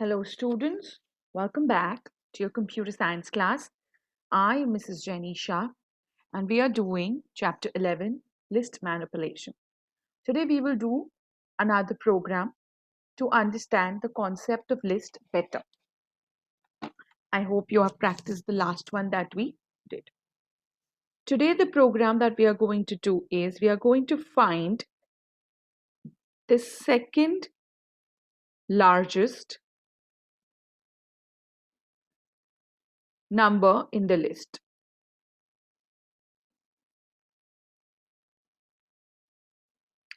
Hello, students. Welcome back to your computer science class. I am Mrs. Jenny Shah, and we are doing chapter 11 list manipulation. Today, we will do another program to understand the concept of list better. I hope you have practiced the last one that we did. Today, the program that we are going to do is we are going to find the second largest number in the list.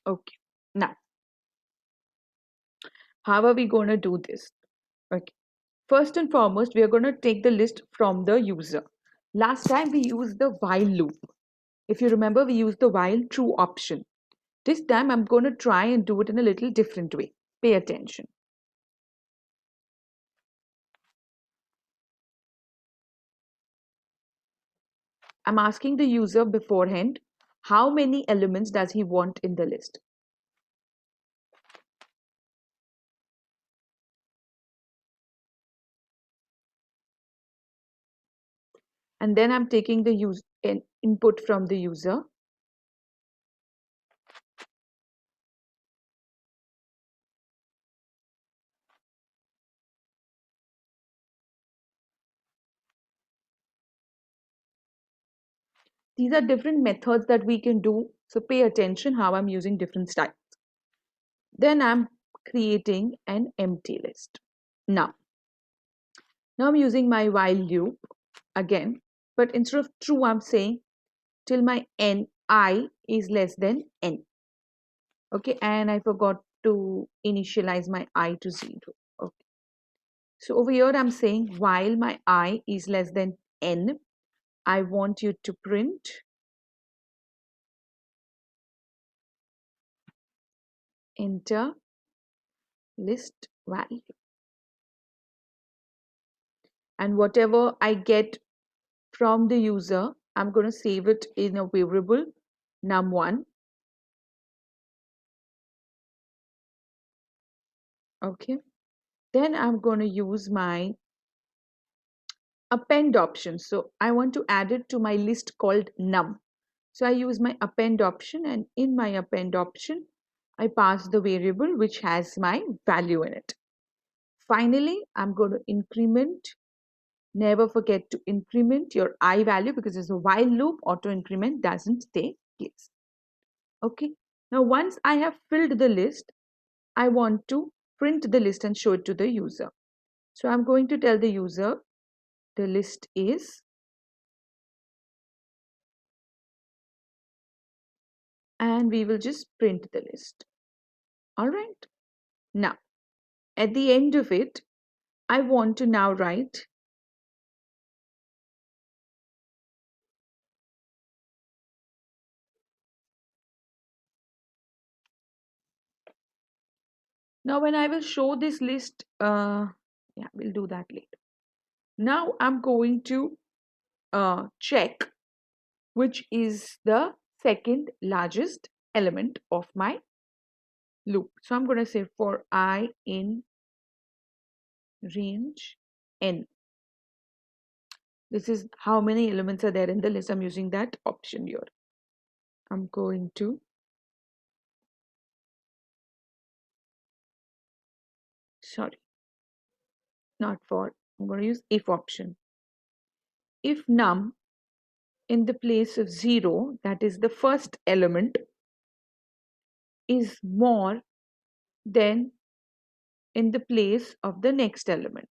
Okay, now, how are we going to do this? Okay. First and foremost, we are going to take the list from the user. Last time we used the while loop. If you remember, we used the while true option. This time I'm going to try and do it in a little different way. Pay attention. I'm asking the user beforehand, how many elements does he want in the list? And then I'm taking the input from the user. These are different methods that we can do. So pay attention how I'm using different styles. Then I'm creating an empty list. Now I'm using my while loop again, but instead of true, I'm saying till my I is less than n. Okay, and I forgot to initialize my I to 0. Okay, so over here I'm saying while my I is less than n, I want you to print enter list value. And whatever I get from the user, I'm going to save it in a variable num1. Okay, then I'm going to use my append option. So I want to add it to my list called num. So I use my append option, and in my append option, I pass the variable which has my value in it. Finally, I'm going to increment. Never forget to increment your I value because it's a while loop. Auto increment doesn't take place. Okay. Now, once I have filled the list, I want to print the list and show it to the user. So I'm going to tell the user the list is, and we will just print the list. All right. Now, at the end of it, I want to now write now when I will show this list, yeah, we'll do that later. Now I'm going to check which is the second largest element of my loop. So I'm going to say for I in range n. This is how many elements are there in the list. I'm using that option here. I'm going to sorry, not for. I'm going to use if option. If num in the place of 0, that is the first element, is more than in the place of the next element.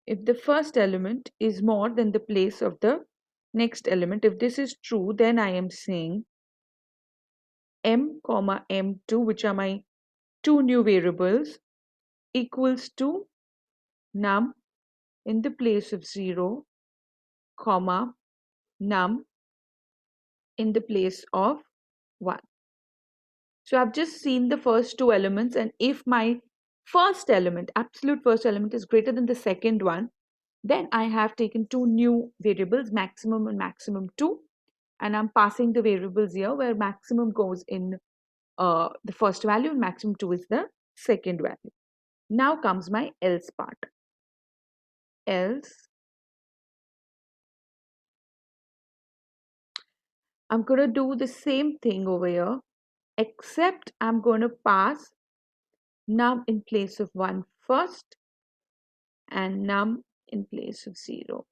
If the first element is more than the place of the next element, if this is true, then I am saying m comma m2, which are my two new variables, equals to num in the place of 0 comma num in the place of 1. So I've just seen the first two elements, and if my first element, absolute first element, is greater than the second one, then I have taken two new variables, maximum and maximum 2, and I'm passing the variables here where maximum goes in the first value and maximum 2 is the second value. Now comes my else part. Else, I'm going to do the same thing over here, except I'm going to pass num in place of 1 first and num in place of 0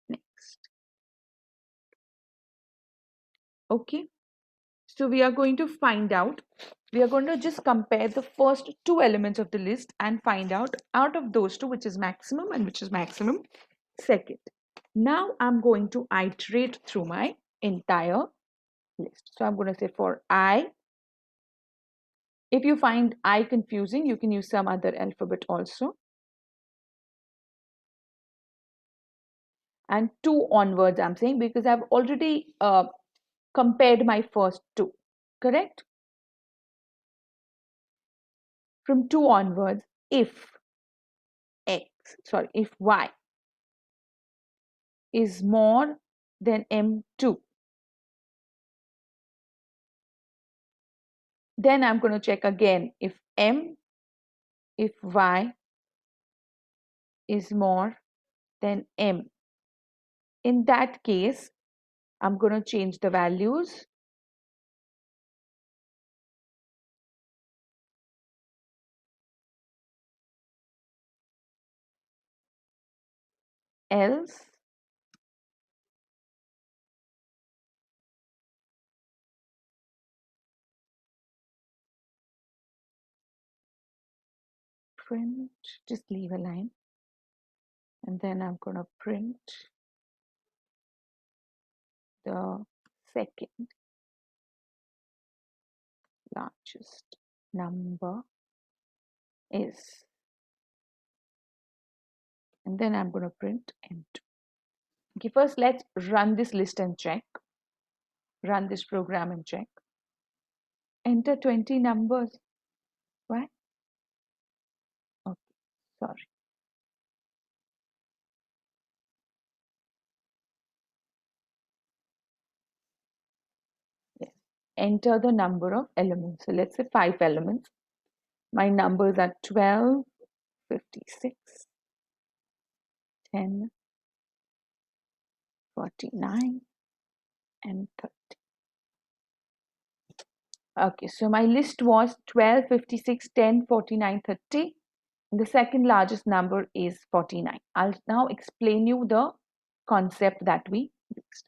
next. Okay, so we are going to find out, we are going to just compare the first two elements of the list and find out of those two which is maximum and which is maximum second. Now I'm going to iterate through my entire list. So I'm going to say for I, if you find I confusing, you can use some other alphabet also. And 2 onwards, I'm saying, because I've already compared my first two, correct? From 2 onwards, if if y is more than m2, then I'm going to check again if y is more than m. In that case, I'm going to change the values. Else, print, just leave a line, and then I'm going to print the second largest number is, and then I'm going to print m2. Okay, first let's run this list and check. Run this program and check. Enter 20 numbers. Why? Okay, sorry. Yes. Enter the number of elements. So let's say 5 elements. My numbers are 12, 56, 10, 49, and 30. Okay, so my list was 12, 56, 10, 49, 30. The second largest number is 49. I'll now explain you the concept that we used.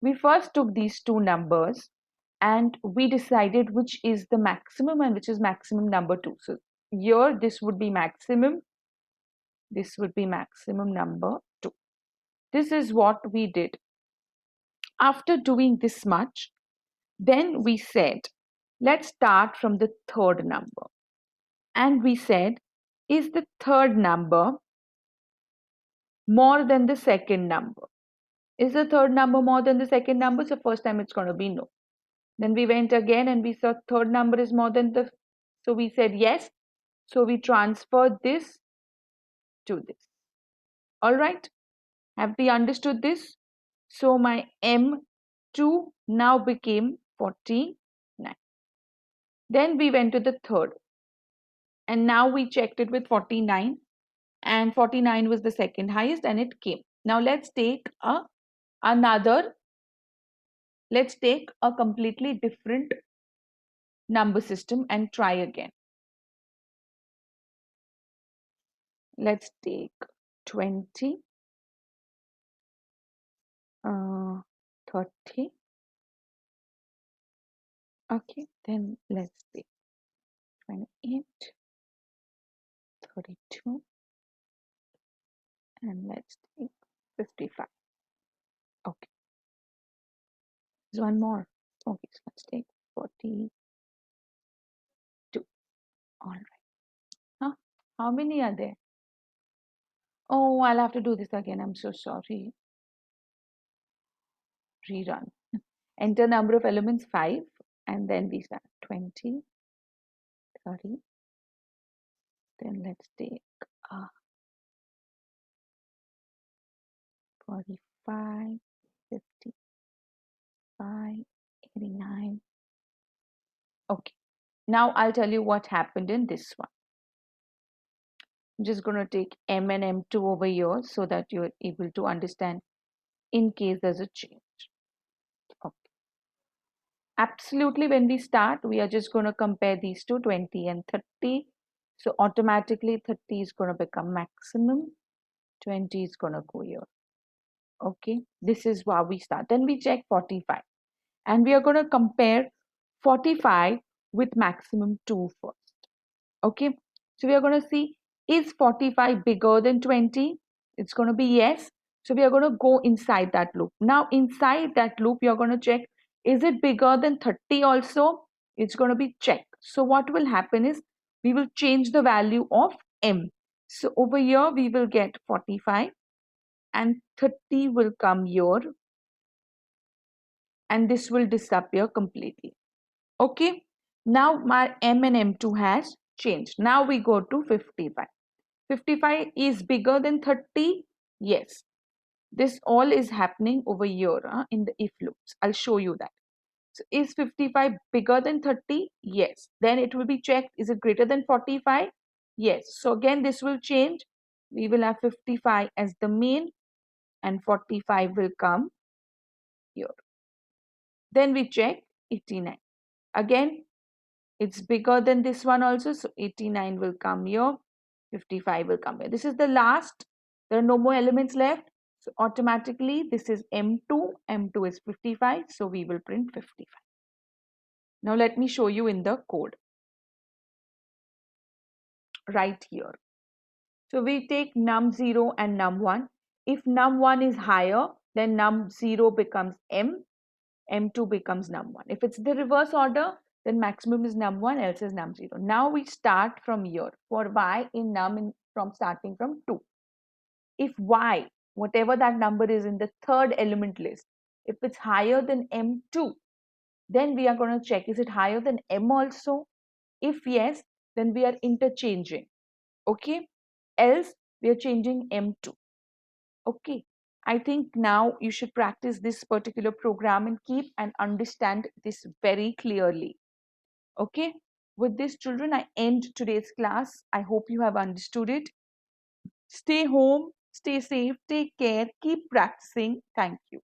We first took these two numbers and we decided which is the maximum and which is maximum number 2. So here this would be maximum, this would be maximum number 2. This is what we did. After doing this much, then we said, let's start from the third number. And we said, is the third number more than the second number? Is the third number more than the second number? So first time it's going to be no. Then we went again and we saw third number is more than the, so we said yes. So we transferred this to this. All right. Have we understood this? So my M2 now became 49. Then we went to the third. And now we checked it with 49. And 49 was the second highest and it came. Now let's take let's take a completely different number system and try again. Let's take 20, 30. Okay, then let's take 28, 32, and let's take 55. Okay, there's one more. Okay, so let's take 42. All right. Huh? How many are there? Oh, I'll have to do this again. I'm so sorry. Rerun. Enter number of elements 5, and then we start 20, 30. Then let's take 45, 55, 89. Okay. Now I'll tell you what happened in this one. I'm just going to take M and M2 over here so that you're able to understand in case there's a change. Okay. Absolutely, when we start, we are just going to compare these two, 20 and 30. So automatically 30 is going to become maximum, 20 is going to go here. Okay, this is how we start. Then we check 45 and we are going to compare 45 with maximum 2 first. Okay, so we are going to see, is 45 bigger than 20? It's going to be yes. So we are going to go inside that loop. Now inside that loop, you're going to check, is it bigger than 30 also? It's going to be check. So what will happen is we will change the value of m. So over here, we will get 45 and 30 will come here and this will disappear completely. Okay, now my m and m2 has changed. Now we go to 55. 55 is bigger than 30. Yes, this all is happening over here in the if loops. I'll show you that. So is 55 bigger than 30? Yes. Then it will be checked, is it greater than 45? Yes. So again this will change. We will have 55 as the main and 45 will come here. Then we check 89. Again, it's bigger than this one also. So 89 will come here. 55 will come here. This is the last. There are no more elements left. So automatically this is M2. M2 is 55. So we will print 55. Now let me show you in the code. Right here. So we take num0 and num1. If num1 is higher, then num0 becomes M. M2 becomes num1. If it's the reverse order, then maximum is num1, else is num0. Now we start from here. For y in num from starting from 2. If y, whatever that number is in the third element list, if it's higher than m2, then we are going to check, is it higher than m also? If yes, then we are interchanging. Okay? Else, we are changing m2. Okay? I think now you should practice this particular program and keep and understand this very clearly. Okay? With this, children, I end today's class. I hope you have understood it. Stay home, stay safe, take care, keep practicing. Thank you.